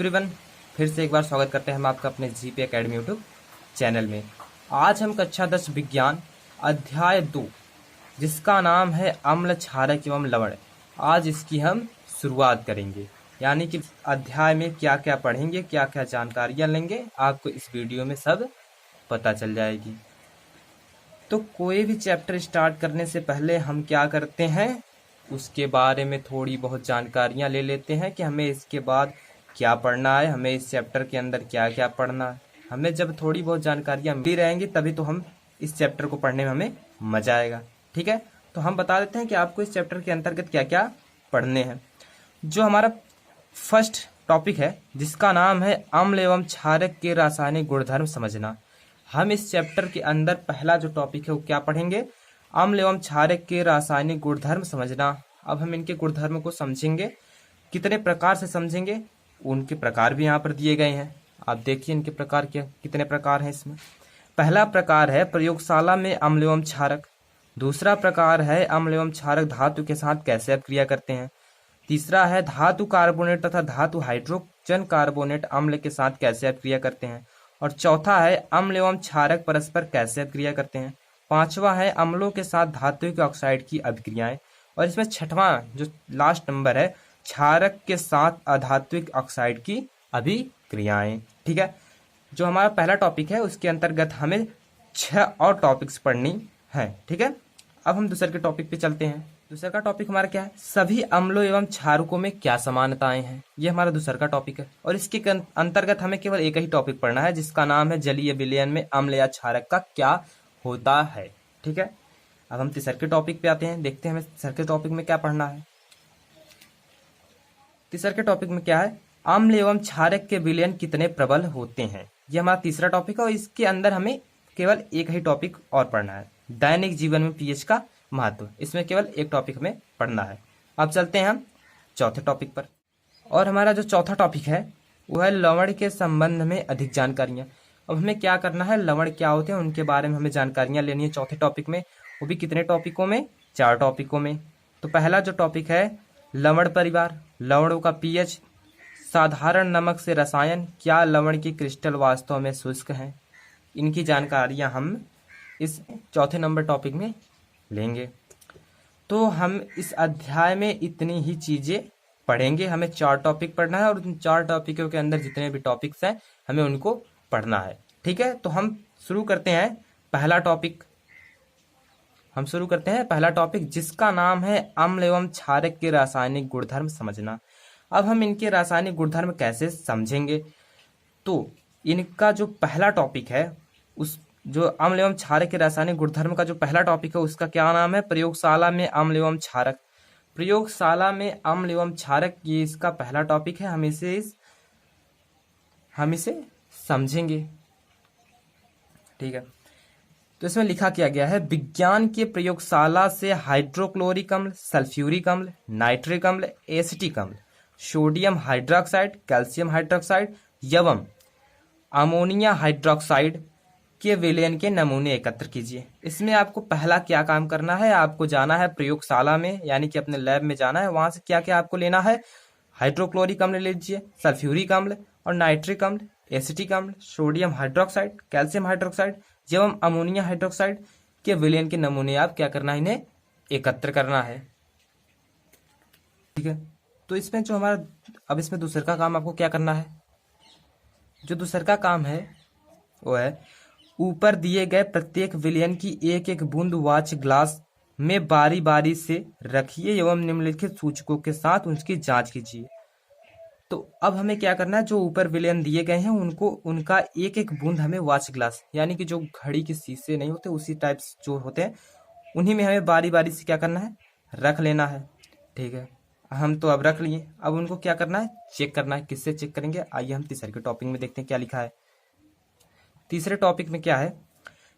Everyone, फिर से एक बार स्वागत करते हैं हम आपका अपने जीपी एकेडमी यूट्यूब चैनल में। आज हम कक्षा 10 विज्ञान अध्याय 2 जिसका नाम है अम्ल, क्षारक एवं लवण, आज इसकी हम शुरुआत करेंगे। यानी कि अध्याय में क्या क्या पढ़ेंगे, क्या क्या जानकारियाँ लेंगे, आपको इस वीडियो में सब पता चल जाएगी। तो कोई भी चैप्टर स्टार्ट करने से पहले हम क्या करते हैं, उसके बारे में थोड़ी बहुत जानकारियाँ ले लेते हैं कि हमें इसके बाद क्या पढ़ना है, हमें इस चैप्टर के अंदर क्या क्या पढ़ना है। हमें जब थोड़ी बहुत जानकारियाँ मिली रहेंगी तभी तो हम इस चैप्टर को पढ़ने में हमें मजा आएगा। ठीक है, तो हम बता देते हैं कि आपको इस चैप्टर के अंतर्गत क्या क्या पढ़ने हैं। जो हमारा फर्स्ट टॉपिक है जिसका नाम है अम्ल एवं क्षारक के रासायनिक गुणधर्म समझना। हम इस चैप्टर के अंदर पहला जो टॉपिक है वो क्या पढ़ेंगे, अम्ल एवं क्षारक के रासायनिक गुणधर्म समझना। अब हम इनके गुणधर्म को समझेंगे, कितने प्रकार से समझेंगे, उनके प्रकार भी यहाँ पर दिए गए हैं। आप देखिए इनके प्रकार क्या, कितने प्रकार हैं इसमें। पहला प्रकार है प्रयोगशाला में अम्ल एवं क्षारक। दूसरा प्रकार है अम्ल एवं क्षारक धातु के साथ कैसे अपक्रिया करते हैं। तीसरा है धातु कार्बोनेट तथा धातु हाइड्रोजन कार्बोनेट अम्ल के साथ कैसे अपक्रिया करते हैं। और चौथा है अम्ल एवं क्षारक परस्पर कैसे अपक्रिया करते हैं। पांचवा है अम्लों के साथ धात्विक ऑक्साइड की अभिक्रियाएं। और इसमें छठवां जो लास्ट नंबर है, क्षारक के साथ अधात्विक ऑक्साइड की अभिक्रियाएं। ठीक है, जो हमारा पहला टॉपिक है उसके अंतर्गत हमें 6 और टॉपिक्स पढ़नी है। ठीक है, अब हम दूसरे के टॉपिक पे चलते हैं। दूसरा का टॉपिक हमारा क्या है, सभी अम्लों एवं क्षारकों में क्या समानताएं हैं। ये हमारा दूसरा का टॉपिक है और इसके अंतर्गत हमें केवल एक ही टॉपिक पढ़ना है जिसका नाम है जलीय विलयन में अम्ल या क्षारक का क्या होता है। ठीक है, अब हम तीसरे के टॉपिक पे आते हैं, देखते हैं हमें तीसरे के टॉपिक में क्या पढ़ना है। तीसरे के टॉपिक में क्या है, अम्ल एवं क्षारक के विलयन कितने प्रबल होते हैं। ये हमारा तीसरा टॉपिक है और इसके अंदर हमें केवल एक ही टॉपिक और पढ़ना है, दैनिक जीवन में पीएच का महत्व। इसमें केवल एक टॉपिक हमें पढ़ना है। अब चलते हैं हम चौथे टॉपिक पर, और हमारा जो चौथा टॉपिक है वो है लवण के संबंध में अधिक जानकारियां। अब हमें क्या करना है, लवण क्या होते हैं उनके बारे में हमें जानकारियां लेनी है चौथे टॉपिक में, वो भी कितने टॉपिकों में, 4 टॉपिकों में। तो पहला जो टॉपिक है लवण परिवार, लवणों का पीएच, साधारण नमक से रसायन, क्या लवण की क्रिस्टल वास्तव में शुष्क हैं। इनकी जानकारियां हम इस चौथे नंबर टॉपिक में लेंगे। तो हम इस अध्याय में इतनी ही चीजें पढ़ेंगे। हमें 4 टॉपिक पढ़ना है और उन 4 टॉपिकों के अंदर जितने भी टॉपिक्स हैं हमें उनको पढ़ना है। ठीक है, तो हम शुरू करते हैं पहला टॉपिक। हम शुरू करते हैं पहला टॉपिक जिसका नाम है अम्ल एवं क्षारक के रासायनिक गुणधर्म समझना। अब हम इनके रासायनिक गुणधर्म कैसे समझेंगे, तो इनका जो पहला टॉपिक है, उस जो अम्ल एवं क्षारक के रासायनिक गुणधर्म का जो पहला टॉपिक है उसका क्या नाम है, प्रयोगशाला में अम्ल एवं क्षारक। प्रयोगशाला में अम्ल एवं क्षारक, ये इसका पहला टॉपिक है। हम इसे समझेंगे। ठीक है, तो इसमें लिखा क्या गया है, विज्ञान के प्रयोगशाला से हाइड्रोक्लोरिक अम्ल, सल्फ्यूरिक अम्ल, नाइट्रिक अम्ल, एसिटिक अम्ल, सोडियम हाइड्रोक्साइड, कैल्शियम हाइड्रोक्साइड एवं अमोनिया हाइड्रोक्साइड के विलयन के नमूने एकत्र कीजिए। इसमें आपको पहला क्या काम करना है, आपको जाना है प्रयोगशाला में, यानी कि अपने लैब में जाना है। वहां से क्या क्या आपको लेना है, हाइड्रोक्लोरिक अम्ल ले लीजिए, सल्फ्यूरिक अम्ल और नाइट्रिक अम्ल, एसिटिक अम्ल, सोडियम हाइड्रोक्साइड, कैल्शियम हाइड्रोक्साइड एवं अमोनिया हाइड्रोक्साइड के विलयन के नमूने आप क्या करना है, इन्हें एकत्र करना है। ठीक है, तो इसमें जो हमारा अब इसमें दूसरा का काम आपको क्या करना है, जो दूसरा का काम है वो है ऊपर दिए गए प्रत्येक विलयन की एक एक बूंद वाच ग्लास में बारी बारी से रखिए एवं निम्नलिखित सूचकों के साथ उसकी जांच कीजिए। तो अब हमें क्या करना है, जो ऊपर विलयन दिए गए हैं उनको, उनका एक एक बूंद हमें वाच ग्लास, यानी कि जो घड़ी के शीशे नहीं होते उसी टाइप्स जो होते हैं उन्हीं में हमें बारी बारी से क्या करना है, रख लेना है। ठीक है, हम तो अब रख लिए, अब उनको क्या करना है, चेक करना है। किससे चेक करेंगे, आइए हम तीसरे के टॉपिक में देखते हैं क्या लिखा है। तीसरे टॉपिक में क्या है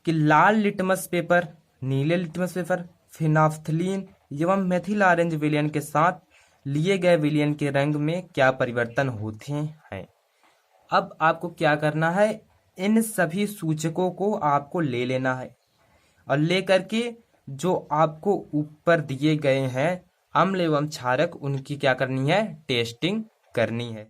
कि लाल लिटमस पेपर, नीले लिटमस पेपर, फिनाफ्थलीन एवं मेथिल ऑरेंज विलयन के साथ लिए गए विलयन के रंग में क्या परिवर्तन होते हैं। अब आपको क्या करना है, इन सभी सूचकों को आपको ले लेना है और लेकर के जो आपको ऊपर दिए गए हैं अम्ल एवं क्षारक, उनकी क्या करनी है, टेस्टिंग करनी है।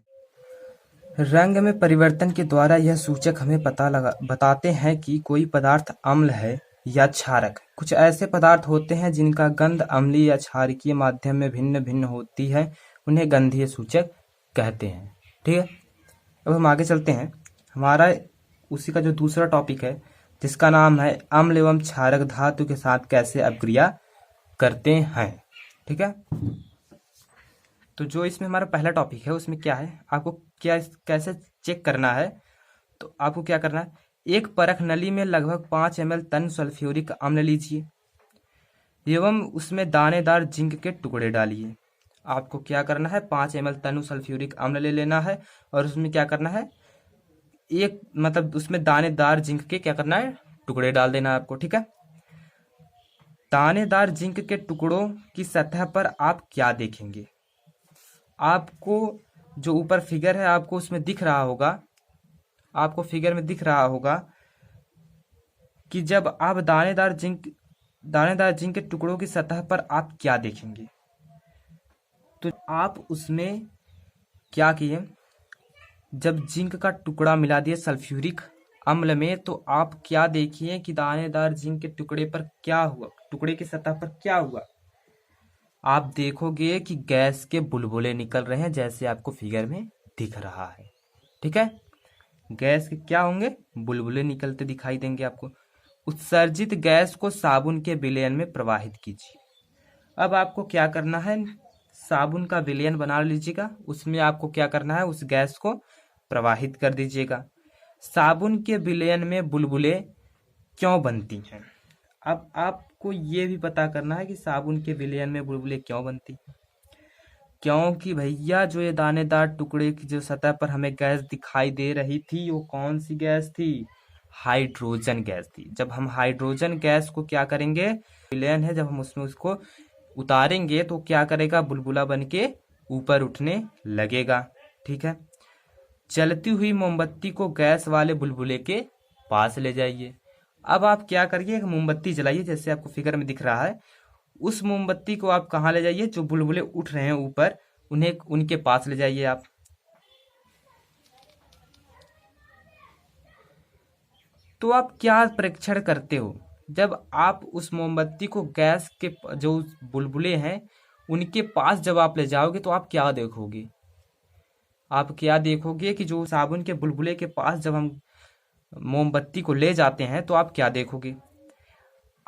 रंग में परिवर्तन के द्वारा यह सूचक हमें बताते हैं कि कोई पदार्थ अम्ल है या क्षारक। कुछ ऐसे पदार्थ होते हैं जिनका गंध अम्लीय या क्षारकीय माध्यम में भिन्न भिन्न होती है, उन्हें गंधीय सूचक कहते हैं। ठीक है, अब हम आगे चलते हैं। हमारा उसी का जो दूसरा टॉपिक है जिसका नाम है अम्ल एवं क्षारक धातु के साथ कैसे अपक्रिया करते हैं। ठीक है, तो जो इसमें हमारा पहला टॉपिक है उसमें क्या है, आपको क्या कैसे चेक करना है। तो आपको क्या करना है, एक परख नली में लगभग 5 ml तन सल्फ्यूरिक अम्ल लीजिए एवं उसमें दानेदार जिंक के टुकड़े डालिए। आपको क्या करना है, 5 ml तन सल्फ्यूरिक अम्ल ले लेना है और उसमें क्या करना है, एक मतलब उसमें दानेदार जिंक के क्या करना है, टुकड़े डाल देना है आपको। ठीक है, दानेदार जिंक के टुकड़ों की सतह पर आप क्या देखेंगे, आपको जो ऊपर फिगर है आपको उसमें दिख रहा होगा, आपको फिगर में दिख रहा होगा कि जब आप दानेदार जिंक के टुकड़ों की सतह पर आप क्या देखेंगे। तो आप उसमें क्या किए, जब जिंक का टुकड़ा मिला दिए सल्फ्यूरिक अम्ल में, तो आप क्या देखिए कि दानेदार जिंक के टुकड़े पर क्या हुआ, टुकड़े की सतह पर क्या हुआ। आप देखोगे कि गैस के बुलबुले निकल रहे हैं, जैसे आपको फिगर में दिख रहा है। ठीक है, गैस के क्या होंगे, बुलबुले निकलते दिखाई देंगे आपको। उत्सर्जित गैस को साबुन के विलयन में प्रवाहित कीजिए। अब आपको क्या करना है, साबुन का विलयन बना लीजिएगा, उसमें आपको क्या करना है, उस गैस को प्रवाहित कर दीजिएगा। साबुन के विलयन में बुलबुले क्यों बनती हैं, अब आपको ये भी पता करना है कि साबुन के विलयन में बुलबुले क्यों बनती हैं। क्योंकि भैया जो ये दानेदार टुकड़े की जो सतह पर हमें गैस दिखाई दे रही थी, वो कौन सी गैस थी, हाइड्रोजन गैस थी। जब हम हाइड्रोजन गैस को क्या करेंगे, विलयन है, जब हम उसमें उसको उतारेंगे तो क्या करेगा, बुलबुला बन के ऊपर उठने लगेगा। ठीक है, जलती हुई मोमबत्ती को गैस वाले बुलबुले के पास ले जाइए। अब आप क्या करिए, एक मोमबत्ती जलाइए, जैसे आपको फिगर में दिख रहा है। उस मोमबत्ती को आप कहाँ ले जाइए, जो बुलबुले उठ रहे हैं ऊपर, उन्हें उनके पास ले जाइए आप। तो आप क्या परीक्षण करते हो, जब आप उस मोमबत्ती को गैस के जो बुलबुले हैं उनके पास जब आप ले जाओगे, तो आप क्या देखोगे, आप क्या देखोगे कि जो साबुन के बुलबुले के पास जब हम मोमबत्ती को ले जाते हैं तो आप क्या देखोगे,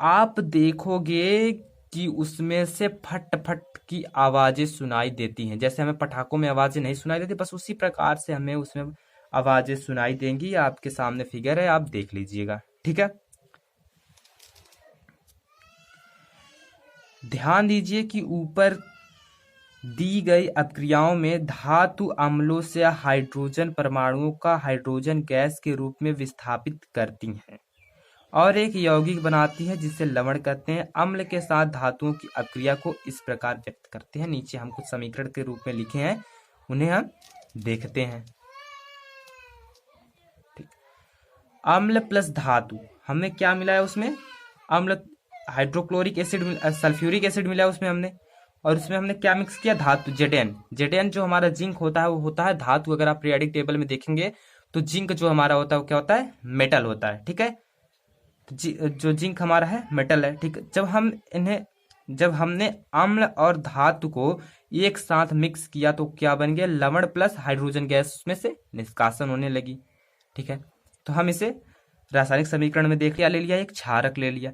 आप देखोगे कि उसमें से फट फट की आवाजें सुनाई देती हैं। जैसे हमें पटाखों में आवाजें नहीं सुनाई देती, बस उसी प्रकार से हमें उसमें आवाजें सुनाई देंगी। आपके सामने फिगर है, आप देख लीजिएगा। ठीक है, ध्यान दीजिए कि ऊपर दी गई अपक्रियाओं में धातु अम्लों से हाइड्रोजन परमाणुओं का हाइड्रोजन गैस के रूप में विस्थापित करती हैं और एक यौगिक बनाती है जिसे लवण कहते हैं। अम्ल के साथ धातुओं की अपक्रिया को इस प्रकार व्यक्त करते हैं। नीचे हम कुछ समीकरण के रूप में लिखे हैं, उन्हें हम देखते हैं। ठीक, अम्ल प्लस धातु, हमें क्या मिला है उसमें, अम्ल हाइड्रोक्लोरिक एसिड, सल्फ्यूरिक एसिड मिला है उसमें हमने, और उसमें हमने क्या मिक्स किया, धातु जेडेन। जेडेन जो हमारा जिंक होता है वो होता है धातु। अगर आप पीरियोडिक टेबल में देखेंगे तो जिंक जो हमारा होता है वो क्या होता है, मेटल होता है। ठीक है, जो जिंक हमारा है मेटल है। ठीक, जब हमने अम्ल और धातु को एक साथ मिक्स किया तो क्या बन गया, लवण प्लस हाइड्रोजन गैस उसमें से निष्कासन होने लगी। ठीक है, तो हम इसे रासायनिक समीकरण में देख लिया, ले लिया, एक क्षारक ले लिया।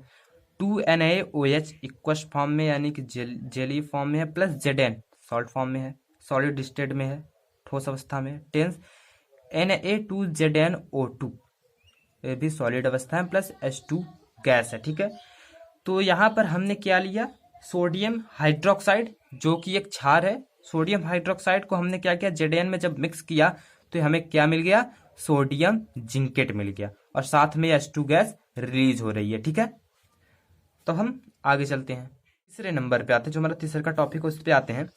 2NaOH इक्वस फॉर्म में यानी कि जेली फॉर्म में है, प्लस Zn सॉल्ट फॉर्म में है, सॉलिड स्टेट में है, ठोस अवस्था में। टेंस Na2ZnO2 ये भी सॉलिड अवस्था है, प्लस H2 गैस है। ठीक है, तो यहाँ पर हमने क्या लिया, सोडियम हाइड्रोक्साइड जो कि एक क्षार है। सोडियम हाइड्रोक्साइड को हमने क्या किया, Zn में जब मिक्स किया तो हमें क्या मिल गया, सोडियम जिंकेट मिल गया, और साथ में H2 गैस रिलीज हो रही है। ठीक है, तो हम आगे चलते हैं, तीसरे नंबर पे आते हैं, जो हमारा तीसरा का टॉपिक है उस पे आते हैं।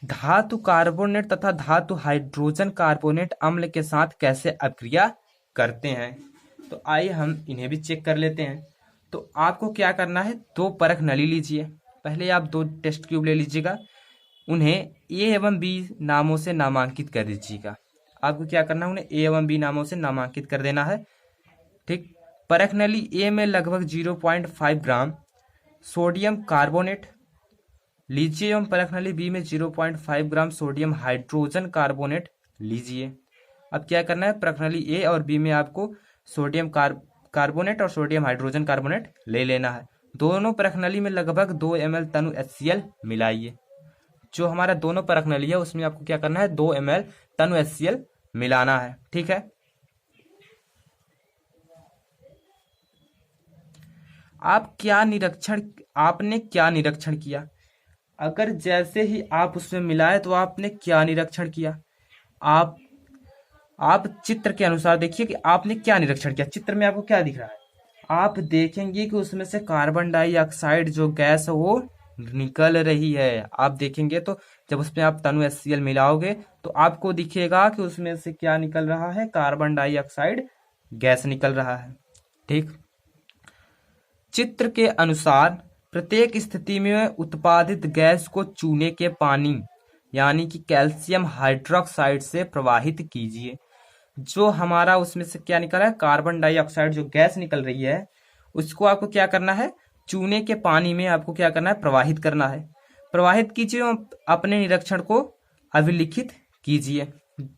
धातु कार्बोनेट तथा धातु हाइड्रोजन कार्बोनेट अम्ल के साथ कैसे अपक्रिया करते हैं। तो आइए हम इन्हें भी चेक कर लेते हैं। तो आपको क्या करना है, 2 परख नली लीजिए। पहले आप 2 टेस्ट ट्यूब ले लीजिएगा, उन्हें A एवं B नामों से नामांकित कर दीजिएगा। आपको क्या करना है, उन्हें ए एवं बी नामों से नामांकित कर देना है। ठीक। परख नली ए में लगभग 0.5 ग्राम सोडियम कार्बोनेट लीजिए एवं परख नली बी में 0.5 ग्राम सोडियम हाइड्रोजन कार्बोनेट लीजिए। अब क्या करना है, परख नली ए और बी में आपको सोडियम कार्बोनेट और सोडियम हाइड्रोजन कार्बोनेट ले लेना है। दोनों परख नली में लगभग 2 ml तनु HCl मिलाइए। जो हमारा दोनों परख नली है उसमें आपको क्या करना है, 2 ml तनु HCl मिलाना है। ठीक है। आपने क्या निरीक्षण किया? अगर जैसे ही आप उसमें मिलाए तो आपने क्या निरीक्षण किया? आप आप चित्र के अनुसार देखिए कि आपने क्या निरीक्षण किया। चित्र में आपको क्या दिख रहा है? आप देखेंगे कि उसमें से कार्बन डाइऑक्साइड जो गैस है वो निकल रही है। आप देखेंगे तो जब उसमें आप तनु HCl मिलाओगे तो आपको दिखेगा कि उसमें से क्या निकल रहा है, कार्बन डाइऑक्साइड गैस निकल रहा है। ठीक। चित्र के अनुसार प्रत्येक स्थिति में उत्पादित गैस को चूने के पानी यानी कि कैल्शियम हाइड्रोक्साइड से प्रवाहित कीजिए। जो हमारा उसमें से क्या निकल रहा है, कार्बन डाइऑक्साइड जो गैस निकल रही है उसको आपको क्या करना है, चूने के पानी में आपको क्या करना है, प्रवाहित करना है। प्रवाहित कीजिए और अपने निरीक्षण को अभिलिखित कीजिए।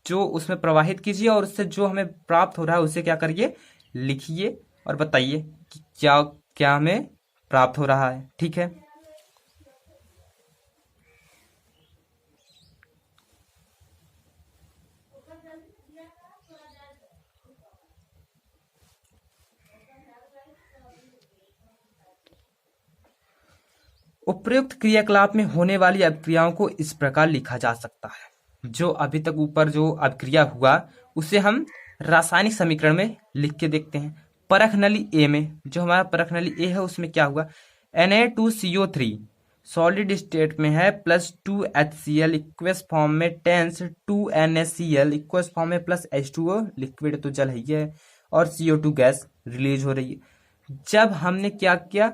जो उसमें प्रवाहित कीजिए और उससे जो हमें प्राप्त हो रहा है उसे क्या करिए, लिखिए और बताइए कि क्या क्या हमें प्राप्त हो रहा है। ठीक है। उपयुक्त क्रियाकलाप में होने वाली अभिक्रियाओं को इस प्रकार लिखा जा सकता है। जो अभी तक ऊपर जो अभिक्रिया हुआ उसे हम रासायनिक समीकरण में लिख के देखते हैं। परख नली ए में, जो हमारा परख नली ए है उसमें क्या हुआ, Na2CO3 सॉलिड स्टेट में है प्लस 2HCl इक्वस फॉर्म में टेंस 2NaCl इक्वस फॉर्म में प्लस H2O लिक्विड तो जल ही है और CO2 गैस रिलीज हो रही है। जब हमने क्या किया,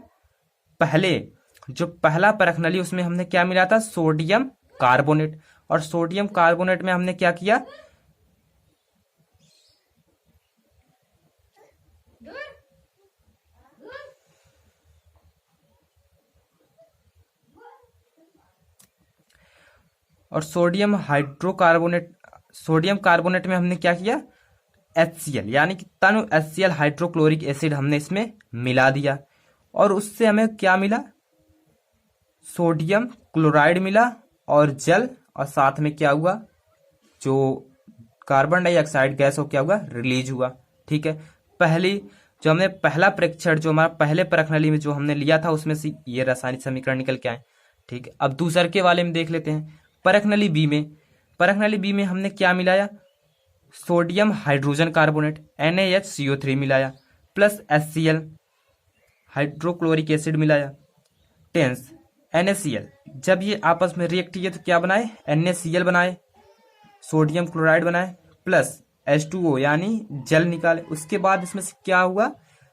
पहले जो पहला परख नली उसमें हमने क्या मिला था, सोडियम कार्बोनेट, और सोडियम कार्बोनेट में हमने क्या किया, और सोडियम कार्बोनेट में हमने क्या किया, HCl यानी कि तनु HCl हाइड्रोक्लोरिक एसिड हमने इसमें मिला दिया और उससे हमें क्या मिला, सोडियम क्लोराइड मिला और जल, और साथ में क्या हुआ, जो कार्बन डाइऑक्साइड गैस हो क्या हुआ, रिलीज हुआ। ठीक है। पहली जो हमने पहला परीक्षण जो हमारा पहले परख नली में जो हमने लिया था उसमें से ये रासायनिक समीकरण निकल के आए। ठीक है। अब दूसरे के वाले में देख लेते हैं। परख नली बी में हमने क्या मिलाया, सोडियम हाइड्रोजन कार्बोनेट NaHCO3 मिलाया प्लस HCl हाइड्रोक्लोरिक एसिड मिलाया टेंस NaCl। जब ये आपस में रिएक्ट किए तो क्या बनाए, NaCl बनाए, सोडियम क्लोराइड बनाए प्लस H2O यानी जल निकाले। उसके बाद इसमें से क्या हुआ,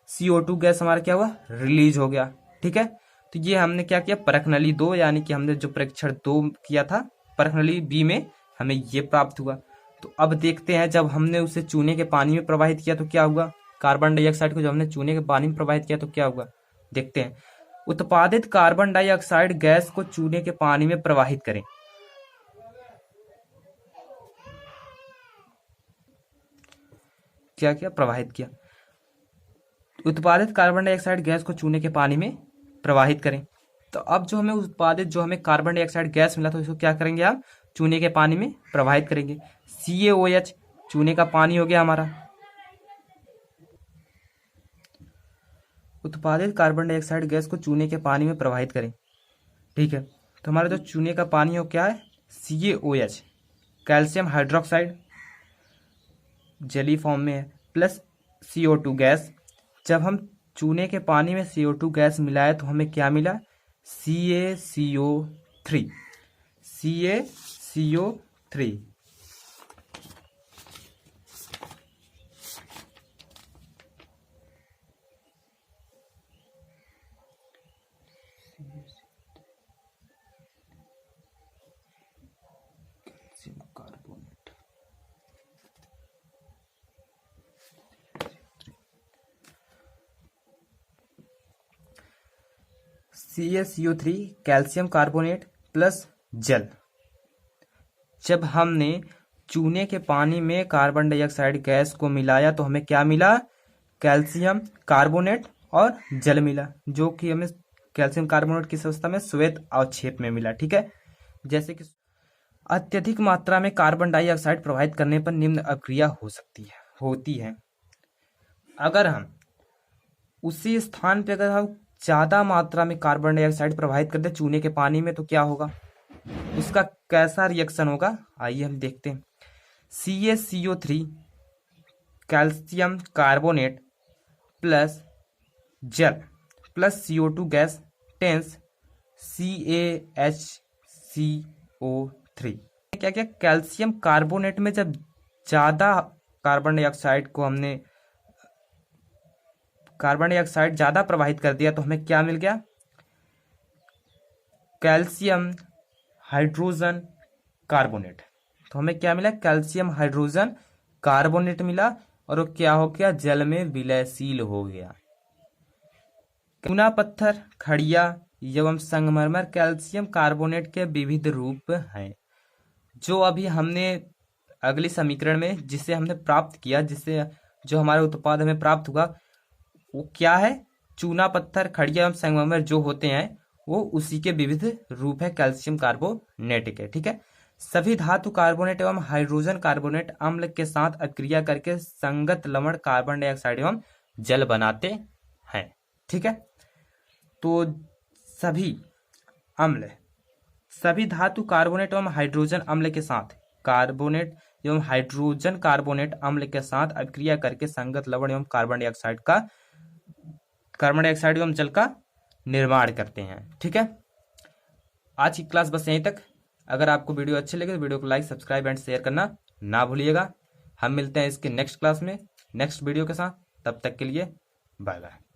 CO2 गैस हमारा क्या हुआ, रिलीज हो गया। ठीक है। तो ये हमने क्या किया, परख नली 2 यानी कि हमने जो परीक्षण 2 किया था परख नली बी में हमें ये प्राप्त हुआ। तो अब देखते हैं जब हमने उसे चूने के पानी में प्रवाहित किया तो क्या हुआ, कार्बन डाइऑक्साइड को जब हमने चूने के पानी में प्रवाहित किया तो क्या हुआ, देखते हैं। उत्पादित कार्बन डाइऑक्साइड गैस को चूने के पानी में प्रवाहित करें। क्या किया, प्रवाहित किया। उत्पादित कार्बन डाइऑक्साइड गैस को चूने के पानी में प्रवाहित करें। तो अब जो हमें कार्बन डाइऑक्साइड गैस मिला तो इसको क्या करेंगे, आप चूने के पानी में प्रवाहित करेंगे। CaOH चूने का पानी हो गया हमारा। उत्पादित कार्बन डाइऑक्साइड गैस को चूने के पानी में प्रवाहित करें। ठीक है। तो हमारा जो चूने का पानी हो क्या है, CaOH कैल्शियम हाइड्रोक्साइड जली फॉर्म में है प्लस CO2 गैस। जब हम चूने के पानी में CO2 गैस मिलाए तो हमें क्या मिला, CaCO3 CaCO3। Carbonate CaCO3 calcium carbonate plus जल। जब हमने चूने के पानी में कार्बन डाइऑक्साइड गैस को मिलाया तो हमें क्या मिला? कैल्शियम कार्बोनेट और जल मिला, जो कि हमें कैल्शियम कार्बोनेट किस अवस्था में? श्वेत अवक्षेप में मिला। ठीक है। जैसे कि अत्यधिक मात्रा में कार्बन डाइऑक्साइड प्रवाहित करने पर निम्न अभिक्रिया होती है। अगर हम उसी स्थान पे अगर हम ज्यादा मात्रा में कार्बन डाइऑक्साइड प्रवाहित कर दे चूने के पानी में तो क्या होगा? उसका कैसा रिएक्शन होगा? आइए हम देखते हैं। CaCO3 कैल्शियम कार्बोनेट प्लस जल प्लस CO2 गैस टेंस CaHCO3। क्या क्या? कैल्शियम कार्बोनेट में जब ज्यादा कार्बन डाइऑक्साइड ज्यादा प्रवाहित कर दिया तो हमें क्या मिल गया? Calcium hydrogen carbonate. तो हमें क्या मिला? कैल्शियम हाइड्रोजन कार्बोनेट मिला और वो क्या हो गया? जल में विलयशील हो गया। चूना पत्थर, खड़िया एवं संगमरमर कैल्शियम कार्बोनेट के विविध रूप हैं, जो अभी हमने अगले समीकरण में जिसे हमने प्राप्त किया, जिससे जो हमारा उत्पाद हमें प्राप्त हुआ वो क्या है? चूना पत्थर, खड़िया एवं संगमरमर जो होते हैं वो उसी के विविध रूप है कैल्शियम कार्बोनेट के। ठीक है। सभी धातु कार्बोनेट एवं हाइड्रोजन कार्बोनेट अम्ल के साथ अक्रिया करके संगत लवण कार्बन डाइऑक्साइड एवं जल बनाते हैं। ठीक है। तो सभी धातु कार्बोनेट एवं हाइड्रोजन अम्ल के साथ कार्बोनेट एवं हाइड्रोजन कार्बोनेट अम्ल के साथ अक्रिया करके संगत लवण एवं कार्बन डाइऑक्साइड एवं जल का निर्माण करते हैं। ठीक है। आज की क्लास बस यहीं तक। अगर आपको वीडियो अच्छी लगे तो वीडियो को लाइक, सब्सक्राइब एंड शेयर करना ना भूलिएगा। हम मिलते हैं इसके नेक्स्ट क्लास में नेक्स्ट वीडियो के साथ। तब तक के लिए बाय बाय।